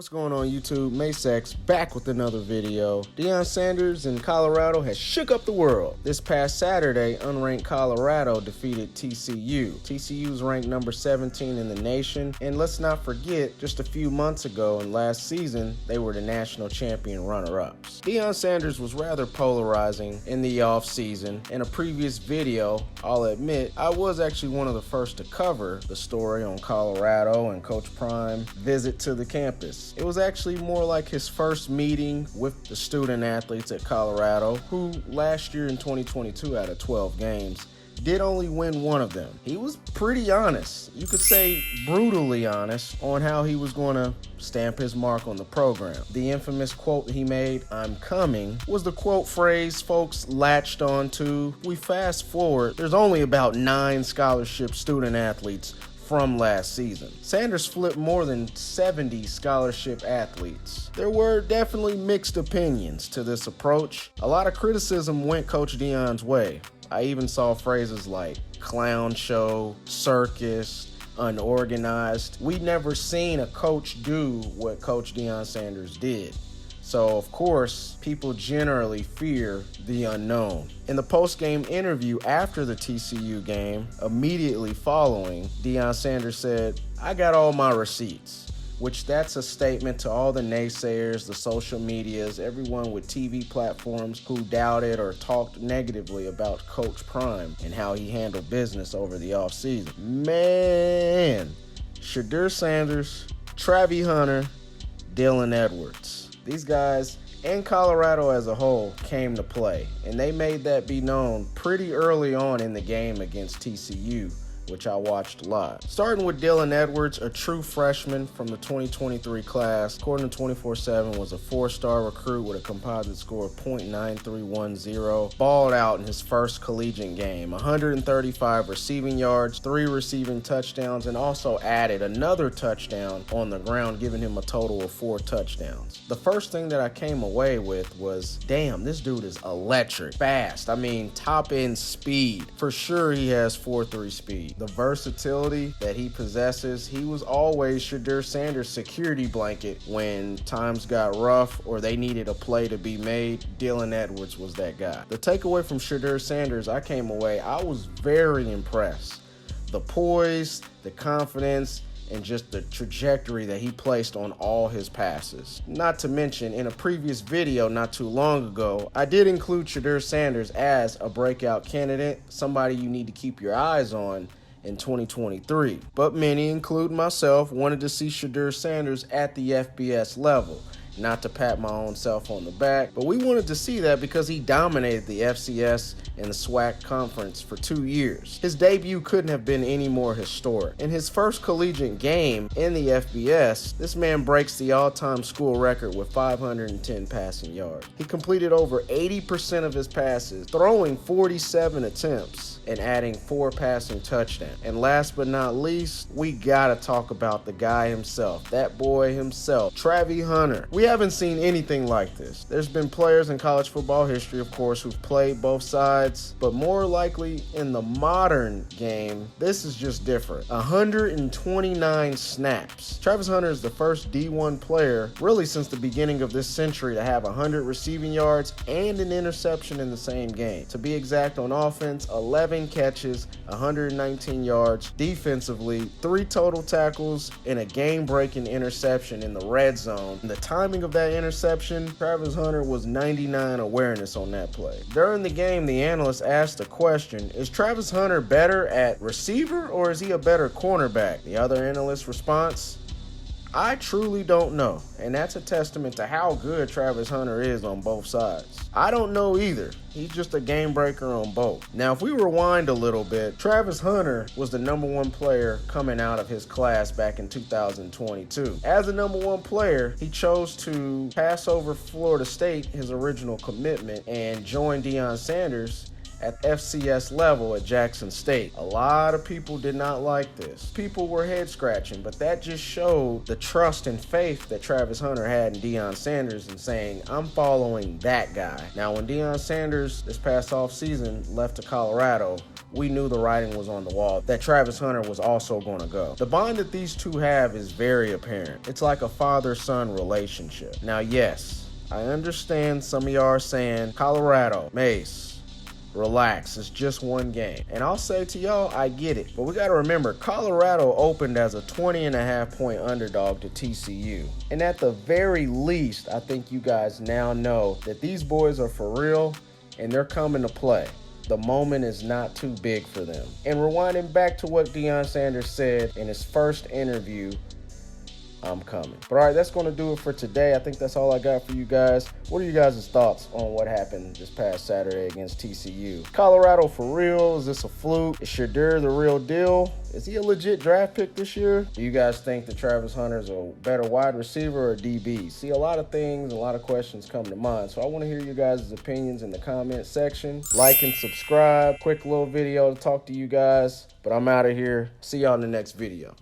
What's going on YouTube? Masex back with another video. Deion Sanders in Colorado has shook up the world. This past Saturday, unranked Colorado defeated TCU. TCU's ranked number 17 in the nation, and let's not forget, just a few months ago and last season, they were the national champion runner-ups. Deion Sanders was rather polarizing in the off-season. In a previous video, I'll admit, I was actually one of the first to cover the story on Colorado and Coach Prime visit to the campus. It was actually more like his first meeting with the student athletes at Colorado, who last year in 2022 out of 12 games, did only win one of them. He was pretty honest, you could say brutally honest, on how he was going to stamp his mark on the program. The infamous quote he made, "I'm coming," was the quote phrase folks latched on to. We fast forward, there's only about 9 scholarship student athletes from last season. Sanders flipped more than 70 scholarship athletes. There were definitely mixed opinions to this approach. A lot of criticism went Coach Deion's way. I even saw phrases like clown show, circus, unorganized. We'd never seen a coach do what Coach Deion Sanders did. So, of course, people generally fear the unknown. In the post-game interview after the TCU game, immediately following, Deion Sanders said, "I got all my receipts," which that's a statement to all the naysayers, the social medias, everyone with TV platforms who doubted or talked negatively about Coach Prime and how he handled business over the offseason. Man, Shedeur Sanders, Travis Hunter, Dylan Edwards. These guys, and Colorado as a whole, came to play, and they made that be known pretty early on in the game against TCU, which I watched live. Starting with Dylan Edwards, a true freshman from the 2023 class, according to 24/7, was a 4-star recruit with a composite score of .9310, balled out in his first collegiate game, 135 receiving yards, 3 receiving touchdowns, and also added another touchdown on the ground, giving him a total of 4 touchdowns. The first thing that I came away with was, damn, this dude is electric, fast, top end speed. For sure he has 4.3 speed. The versatility that he possesses, he was always Shedeur Sanders' security blanket when times got rough or they needed a play to be made. Dylan Edwards was that guy. The takeaway from Shedeur Sanders, I was very impressed. The poise, the confidence, and just the trajectory that he placed on all his passes. Not to mention, in a previous video not too long ago, I did include Shedeur Sanders as a breakout candidate, somebody you need to keep your eyes on in 2023. But many, including myself, wanted to see Shedeur Sanders at the FBS level. Not to pat my own self on the back, but we wanted to see that because he dominated the FCS and the SWAC conference for 2 years. His debut couldn't have been any more historic. In his first collegiate game in the FBS, this man breaks the all-time school record with 510 passing yards. He completed over 80% of his passes, throwing 47 attempts and adding 4 passing touchdowns. And last but not least, we gotta talk about the guy himself, that boy himself, Travis Hunter. We haven't seen anything like this. There's been players in college football history, of course, who've played both sides, but more likely in the modern game, this is just different. 129 snaps. Travis Hunter is the first D1 player, really since the beginning of this century, to have 100 receiving yards and an interception in the same game. To be exact, on offense, 11 catches, 119 yards. Defensively, 3 total tackles and a game-breaking interception in the red zone. And the timing of that interception, Travis Hunter was 99 awareness on that play. During the game, the analyst asked the question, is Travis Hunter better at receiver or is he a better cornerback? The other analyst's response, I truly don't know, and that's a testament to how good Travis Hunter is on both sides. I don't know either. He's just a game breaker on both. Now, if we rewind a little bit, Travis Hunter was the #1 player coming out of his class back in 2022. As a #1 player, he chose to pass over Florida State, his original commitment, and join Deion Sanders at FCS level at Jackson State. A lot of people did not like this. People were head scratching, but that just showed the trust and faith that Travis Hunter had in Deion Sanders and saying, I'm following that guy. Now, when Deion Sanders this past offseason left to Colorado, we knew the writing was on the wall, that Travis Hunter was also going to go. The bond that these two have is very apparent. It's like a father-son relationship. Now, yes, I understand some of y'all are saying, Colorado, Mace, relax, it's just one game. And I'll say to y'all, I get it. But we got to remember, Colorado opened as a 20.5 point underdog to TCU. And at the very least, I think you guys now know that these boys are for real and they're coming to play. The moment is not too big for them. And rewinding back to what Deion Sanders said in his first interview, I'm coming. But all right, that's going to do it for today. I think that's all I got for you guys. What are you guys' thoughts on what happened this past Saturday against TCU? Colorado for real? Is this a fluke? Is Shadur the real deal? Is he a legit draft pick this year? Do you guys think that Travis Hunter's a better wide receiver or DB? See, a lot of things, a lot of questions come to mind. So I want to hear you guys' opinions in the comment section. Like and subscribe. Quick little video to talk to you guys. But I'm out of here. See y'all in the next video.